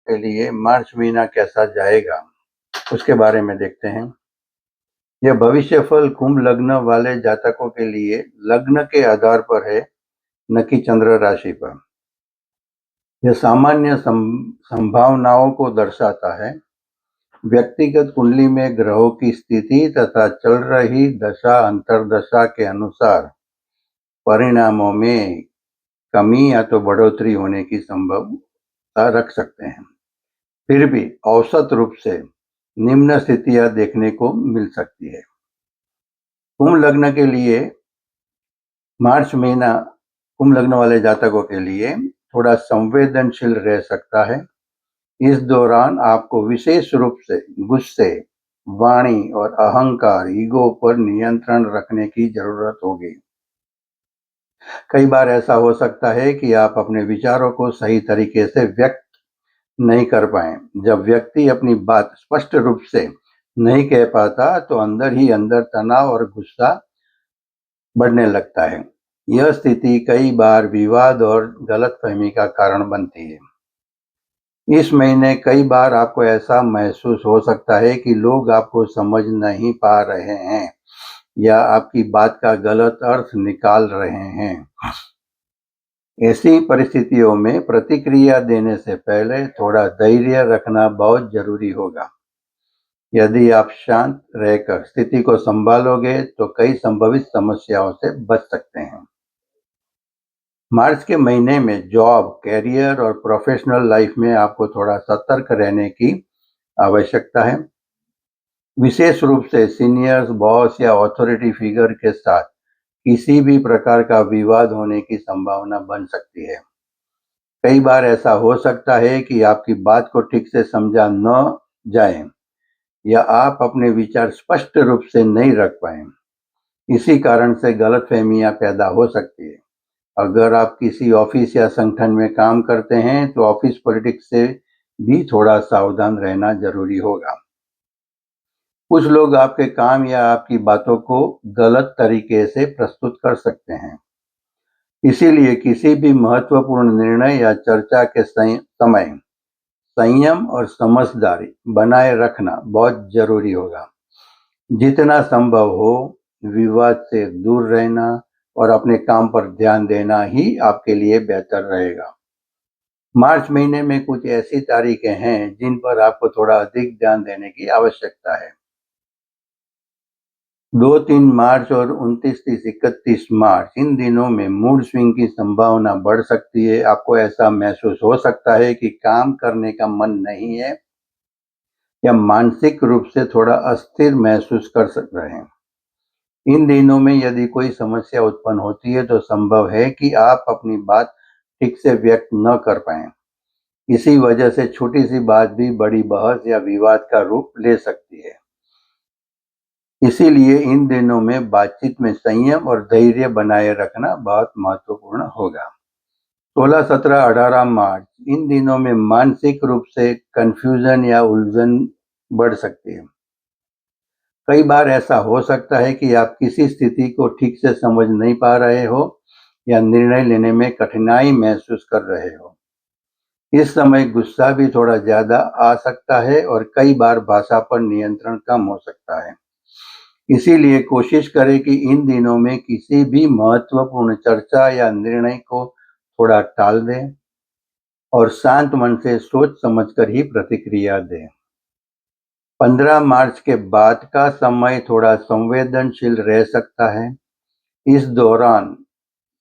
के लिए मार्च महीना कैसा जाएगा, उसके बारे में देखते हैं। यह भविष्यफल कुंभ लग्न वाले जातकों के लिए लग्न के आधार पर है, न कि चंद्र राशि पर। यह सामान्य संभावनाओं को दर्शाता है। व्यक्तिगत कुंडली में ग्रहों की स्थिति तथा चल रही दशा अंतर्दशा के अनुसार परिणामों में कमी या तो बढ़ोतरी होने की संभावना रख सकते हैं। फिर भी औसत रूप से निम्न स्थितियां देखने को मिल सकती है। कुंभ लग्न के लिए मार्च महीना कुंभ लग्न वाले जातकों के लिए थोड़ा संवेदनशील रह सकता है। इस दौरान आपको विशेष रूप से गुस्से, वाणी और अहंकार, ईगो पर नियंत्रण रखने की जरूरत होगी। कई बार ऐसा हो सकता है कि आप अपने विचारों को सही तरीके से व्यक्त नहीं कर पाए। जब व्यक्ति अपनी बात स्पष्ट रूप से नहीं कह पाता तो अंदर ही अंदर तनाव और गुस्सा बढ़ने लगता है। यह स्थिति कई बार विवाद और गलतफहमी का कारण बनती है। इस महीने कई बार आपको ऐसा महसूस हो सकता है कि लोग आपको समझ नहीं पा रहे हैं या आपकी बात का गलत अर्थ निकाल रहे हैं। ऐसी परिस्थितियों में प्रतिक्रिया देने से पहले थोड़ा धैर्य रखना बहुत जरूरी होगा। यदि आप शांत रहकर स्थिति को संभालोगे तो कई संभावित समस्याओं से बच सकते हैं। मार्च के महीने में जॉब, कैरियर और प्रोफेशनल लाइफ में आपको थोड़ा सतर्क रहने की आवश्यकता है। विशेष रूप से सीनियर्स, बॉस या अथॉरिटी फिगर के साथ किसी भी प्रकार का विवाद होने की संभावना बन सकती है। कई बार ऐसा हो सकता है कि आपकी बात को ठीक से समझा न जाए या आप अपने विचार स्पष्ट रूप से नहीं रख पाए। इसी कारण से गलतफहमियां पैदा हो सकती है। अगर आप किसी ऑफिस या संगठन में काम करते हैं तो ऑफिस पॉलिटिक्स से भी थोड़ा सावधान रहना जरूरी होगा। कुछ लोग आपके काम या आपकी बातों को गलत तरीके से प्रस्तुत कर सकते हैं। इसीलिए किसी भी महत्वपूर्ण निर्णय या चर्चा के समय संयम और समझदारी बनाए रखना बहुत जरूरी होगा। जितना संभव हो विवाद से दूर रहना और अपने काम पर ध्यान देना ही आपके लिए बेहतर रहेगा। मार्च महीने में कुछ ऐसी तारीखें हैं जिन पर आपको थोड़ा अधिक ध्यान देने की आवश्यकता है। 2-3 मार्च और 29-31 मार्च, इन दिनों में मूड स्विंग की संभावना बढ़ सकती है। आपको ऐसा महसूस हो सकता है कि काम करने का मन नहीं है या मानसिक रूप से थोड़ा अस्थिर महसूस कर रहे हैं। इन दिनों में यदि कोई समस्या उत्पन्न होती है तो संभव है कि आप अपनी बात ठीक से व्यक्त न कर पाएं। इसी वजह से छोटी सी बात भी बड़ी बहस या विवाद का रूप ले सकती है। इसीलिए इन दिनों में बातचीत में संयम और धैर्य बनाए रखना बहुत महत्वपूर्ण होगा। 16, 17, 18 मार्च, इन दिनों में मानसिक रूप से कंफ्यूजन या उलझन बढ़ सकती है। कई बार ऐसा हो सकता है कि आप किसी स्थिति को ठीक से समझ नहीं पा रहे हो या निर्णय लेने में कठिनाई महसूस कर रहे हो। इस समय गुस्सा भी थोड़ा ज्यादा आ सकता है और कई बार भाषा पर नियंत्रण कम हो सकता है। इसीलिए कोशिश करें कि इन दिनों में किसी भी महत्वपूर्ण चर्चा या निर्णय को थोड़ा टाल दें और शांत मन से सोच समझकर ही प्रतिक्रिया दें। 15 मार्च के बाद का समय थोड़ा संवेदनशील रह सकता है। इस दौरान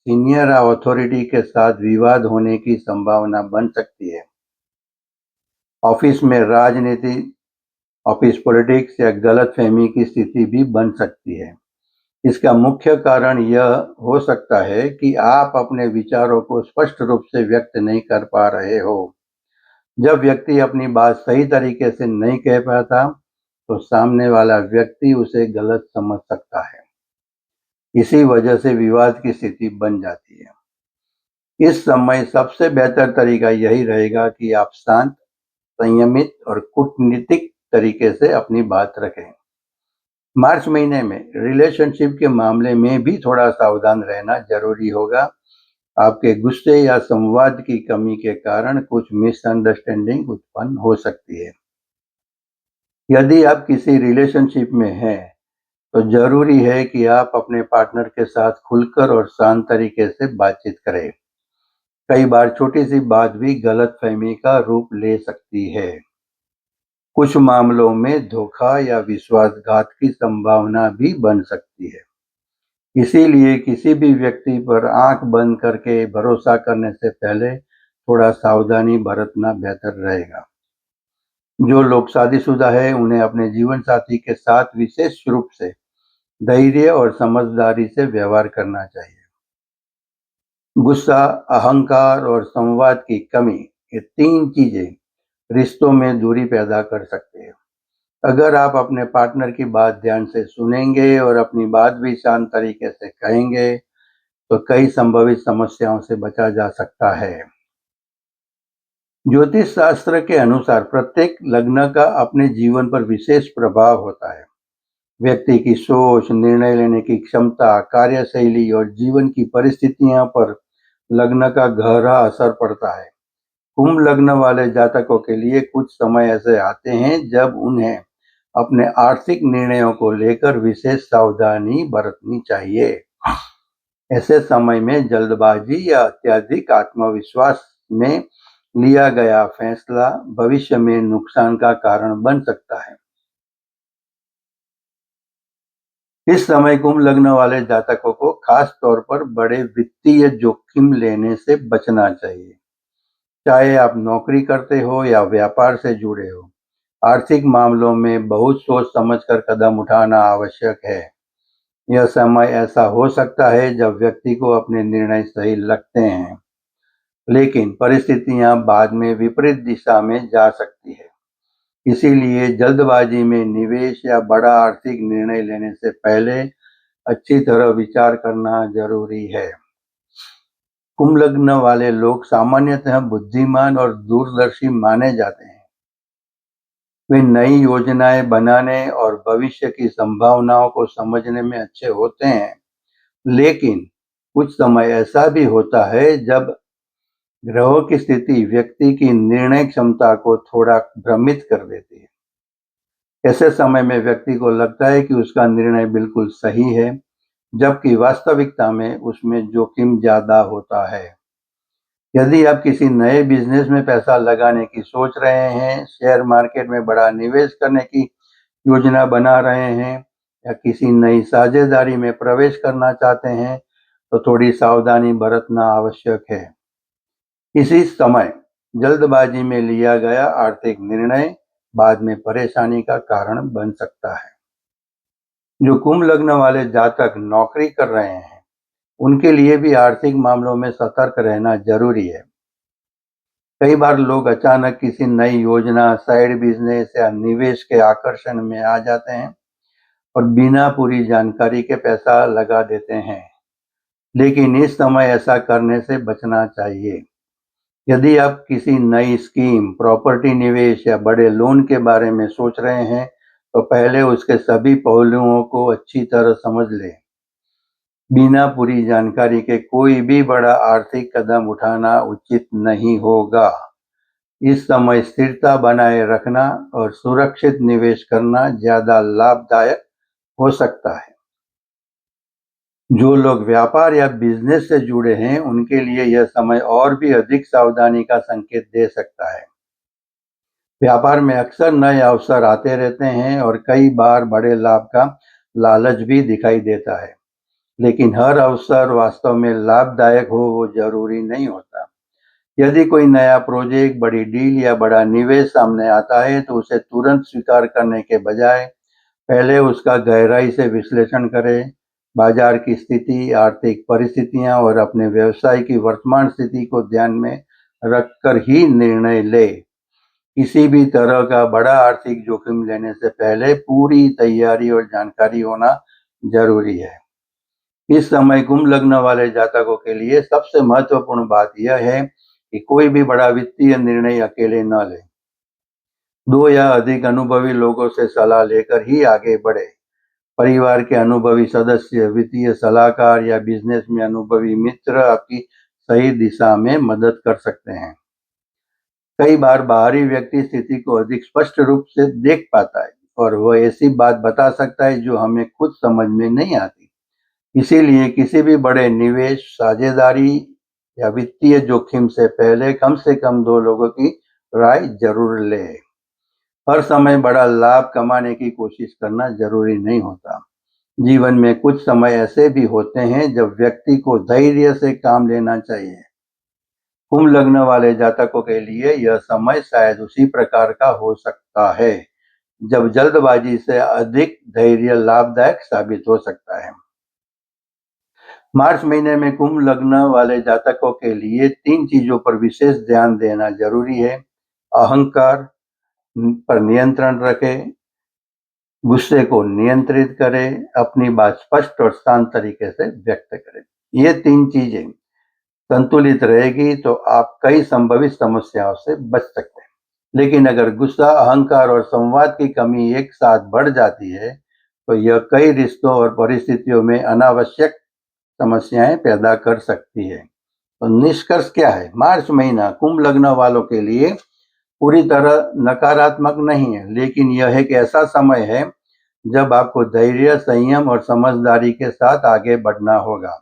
सीनियर अथॉरिटी के साथ विवाद होने की संभावना बन सकती है। ऑफिस में राजनीति, ऑफिस पॉलिटिक्स या गलतफहमी की स्थिति भी बन सकती है। इसका मुख्य कारण यह हो सकता है कि आप अपने विचारों को स्पष्ट रूप से व्यक्त नहीं कर पा रहे हो। जब व्यक्ति अपनी बात सही तरीके से नहीं कह पाता तो सामने वाला व्यक्ति उसे गलत समझ सकता है। इसी वजह से विवाद की स्थिति बन जाती है। इस समय सबसे बेहतर तरीका यही रहेगा कि आप शांत, संयमित और कूटनीतिक तरीके से अपनी बात रखें। मार्च महीने में रिलेशनशिप के मामले में भी थोड़ा सावधान रहना जरूरी होगा। आपके गुस्से या संवाद की कमी के कारण कुछ मिसअंडरस्टैंडिंग उत्पन्न हो सकती है। यदि आप किसी रिलेशनशिप में हैं, तो जरूरी है कि आप अपने पार्टनर के साथ खुलकर और शांत तरीके से बातचीत करें। कई बार छोटी सी बात भी गलतफहमी का रूप ले सकती है। कुछ मामलों में धोखा या विश्वासघात की संभावना भी बन सकती है। इसीलिए किसी भी व्यक्ति पर आंख बंद करके भरोसा करने से पहले थोड़ा सावधानी बरतना बेहतर रहेगा। जो लोग शादीशुदा हैं, उन्हें अपने जीवन साथी के साथ विशेष रूप से धैर्य और समझदारी से व्यवहार करना चाहिए। गुस्सा, अहंकार और संवाद की कमी, ये 3 चीजें रिश्तों में दूरी पैदा कर सकते हैं। अगर आप अपने पार्टनर की बात ध्यान से सुनेंगे और अपनी बात भी शांत तरीके से कहेंगे, तो कई संभावित समस्याओं से बचा जा सकता है। ज्योतिष शास्त्र के अनुसार प्रत्येक लग्न का अपने जीवन पर विशेष प्रभाव होता है। व्यक्ति की सोच, निर्णय लेने की क्षमता, कार्यशैली और जीवन की परिस्थितियों पर लग्न का गहरा असर पड़ता है। कुंभ लग्न वाले जातकों के लिए कुछ समय ऐसे आते हैं जब उन्हें अपने आर्थिक निर्णयों को लेकर विशेष सावधानी बरतनी चाहिए। ऐसे समय में जल्दबाजी या अत्यधिक आत्मविश्वास में लिया गया फैसला भविष्य में नुकसान का कारण बन सकता है। इस समय कुंभ लग्न वाले जातकों को खास तौर पर बड़े वित्तीय जोखिम लेने से बचना चाहिए। चाहे आप नौकरी करते हो या व्यापार से जुड़े हो, आर्थिक मामलों में बहुत सोच समझकर कदम उठाना आवश्यक है। यह समय ऐसा हो सकता है जब व्यक्ति को अपने निर्णय सही लगते हैं, लेकिन परिस्थितियां बाद में विपरीत दिशा में जा सकती है। इसीलिए जल्दबाजी में निवेश या बड़ा आर्थिक निर्णय लेने से पहले अच्छी तरह विचार करना जरूरी है। कुंभ लग्न वाले लोग सामान्यतः बुद्धिमान और दूरदर्शी माने जाते हैं। वे नई योजनाएं बनाने और भविष्य की संभावनाओं को समझने में अच्छे होते हैं, लेकिन कुछ समय ऐसा भी होता है जब ग्रहों की स्थिति व्यक्ति की निर्णय क्षमता को थोड़ा भ्रमित कर देती है। ऐसे समय में व्यक्ति को लगता है कि उसका निर्णय बिल्कुल सही है, जबकि वास्तविकता में उसमें जोखिम ज्यादा होता है। यदि आप किसी नए बिजनेस में पैसा लगाने की सोच रहे हैं, शेयर मार्केट में बड़ा निवेश करने की योजना बना रहे हैं या किसी नई साझेदारी में प्रवेश करना चाहते हैं, तो थोड़ी सावधानी बरतना आवश्यक है। इसी समय जल्दबाजी में लिया गया आर्थिक निर्णय बाद में परेशानी का कारण बन सकता है। जो कुंभ लग्न वाले जातक नौकरी कर रहे हैं, उनके लिए भी आर्थिक मामलों में सतर्क रहना जरूरी है। कई बार लोग अचानक किसी नई योजना, साइड बिजनेस या निवेश के आकर्षण में आ जाते हैं और बिना पूरी जानकारी के पैसा लगा देते हैं, लेकिन इस समय ऐसा करने से बचना चाहिए। यदि आप किसी नई स्कीम, प्रॉपर्टी निवेश या बड़े लोन के बारे में सोच रहे हैं, तो पहले उसके सभी पहलुओं को अच्छी तरह समझ लें। बिना पूरी जानकारी के कोई भी बड़ा आर्थिक कदम उठाना उचित नहीं होगा। इस समय स्थिरता बनाए रखना और सुरक्षित निवेश करना ज्यादा लाभदायक हो सकता है। जो लोग व्यापार या बिजनेस से जुड़े हैं, उनके लिए यह समय और भी अधिक सावधानी का संकेत दे सकता है। व्यापार में अक्सर नए अवसर आते रहते हैं और कई बार बड़े लाभ का लालच भी दिखाई देता है, लेकिन हर अवसर वास्तव में लाभदायक हो वो जरूरी नहीं होता। यदि कोई नया प्रोजेक्ट, बड़ी डील या बड़ा निवेश सामने आता है, तो उसे तुरंत स्वीकार करने के बजाय पहले उसका गहराई से विश्लेषण करें। बाजार की स्थिति, आर्थिक परिस्थितियां और अपने व्यवसाय की वर्तमान स्थिति को ध्यान में रखकर ही निर्णय ले। किसी भी तरह का बड़ा आर्थिक जोखिम लेने से पहले पूरी तैयारी और जानकारी होना जरूरी है। इस समय कुंभ लग्न वाले जातकों के लिए सबसे महत्वपूर्ण बात यह है कि कोई भी बड़ा वित्तीय निर्णय अकेले न लें। 2 या अधिक अनुभवी लोगों से सलाह लेकर ही आगे बढ़े। परिवार के अनुभवी सदस्य, वित्तीय सलाहकार या बिजनेस में अनुभवी मित्र आपकी सही दिशा में मदद कर सकते हैं। कई बार बाहरी व्यक्ति स्थिति को अधिक स्पष्ट रूप से देख पाता है और वह ऐसी बात बता सकता है जो हमें खुद समझ में नहीं आती। इसीलिए किसी भी बड़े निवेश, साझेदारी या वित्तीय जोखिम से कम 2 लोगों की राय जरूर लें। हर समय बड़ा लाभ कमाने की कोशिश करना जरूरी नहीं होता। जीवन में कुछ समय ऐसे भी होते हैं जब व्यक्ति को धैर्य से काम लेना चाहिए। कुंभ लग्न वाले जातकों के लिए यह समय शायद उसी प्रकार का हो सकता है जब जल्दबाजी से अधिक धैर्य लाभदायक साबित हो सकता है। मार्च महीने में कुंभ लग्न वाले जातकों के लिए 3 चीजों पर विशेष ध्यान देना जरूरी है। अहंकार पर नियंत्रण रखें, गुस्से को नियंत्रित करें, अपनी बात स्पष्ट और शांत तरीके से व्यक्त करें। ये 3 चीजें संतुलित रहेगी तो आप कई संभावित समस्याओं से बच सकते हैं। लेकिन अगर गुस्सा, अहंकार और संवाद की कमी एक साथ बढ़ जाती है तो यह कई रिश्तों और परिस्थितियों में अनावश्यक समस्याएं पैदा कर सकती है। तो निष्कर्ष क्या है? मार्च महीना कुंभ लग्न वालों के लिए पूरी तरह नकारात्मक नहीं है, लेकिन यह एक ऐसा समय है जब आपको धैर्य, संयम और समझदारी के साथ आगे बढ़ना होगा।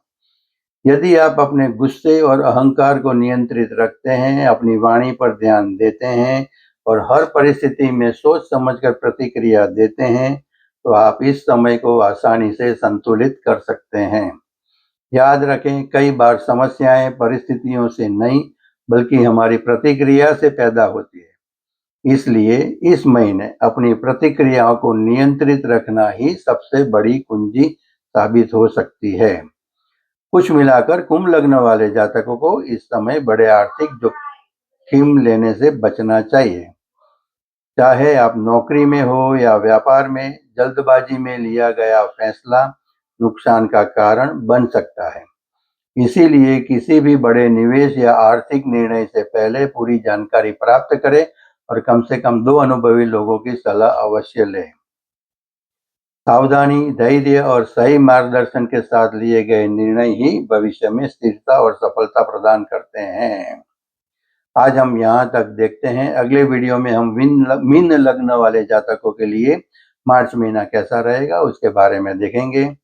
यदि आप अपने गुस्से और अहंकार को नियंत्रित रखते हैं, अपनी वाणी पर ध्यान देते हैं और हर परिस्थिति में सोच समझकर प्रतिक्रिया देते हैं, तो आप इस समय को आसानी से संतुलित कर सकते हैं। याद रखें, कई बार समस्याएं परिस्थितियों से नहीं बल्कि हमारी प्रतिक्रिया से पैदा होती है। इसलिए इस महीने अपनी प्रतिक्रियाओं को नियंत्रित रखना ही सबसे बड़ी कुंजी साबित हो सकती है। कुछ मिलाकर कुंभ लग्न वाले जातकों को इस समय बड़े आर्थिक जोखिम लेने से बचना चाहिए। चाहे आप नौकरी में हो या व्यापार में, जल्दबाजी में लिया गया फैसला नुकसान का कारण बन सकता है। इसीलिए किसी भी बड़े निवेश या आर्थिक निर्णय से पहले पूरी जानकारी प्राप्त करें और कम से कम 2 अनुभवी लोगों की सलाह अवश्य लें। सावधानी, धैर्य और सही मार्गदर्शन के साथ लिए गए निर्णय ही भविष्य में स्थिरता और सफलता प्रदान करते हैं। आज हम यहाँ तक देखते हैं। अगले वीडियो में हम मीन लग्न वाले जातकों के लिए मार्च महीना कैसा रहेगा उसके बारे में देखेंगे।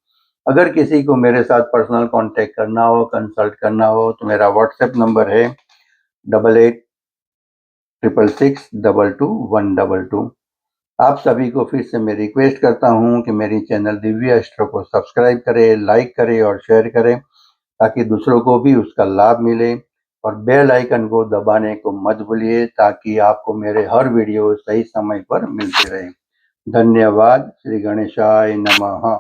अगर किसी को मेरे साथ पर्सनल कांटेक्ट करना हो, कंसल्ट करना हो, तो मेरा व्हाट्सएप नंबर है 8866622122। आप सभी को फिर से मैं रिक्वेस्ट करता हूं कि मेरी चैनल दिव्य एस्ट्रो को सब्सक्राइब करें, लाइक करें और शेयर करें ताकि दूसरों को भी उसका लाभ मिले, और बेल आइकन को दबाने को मत भूलिए ताकि आपको मेरे हर वीडियो सही समय पर मिलते रहे। धन्यवाद। श्री गणेशाय नमः।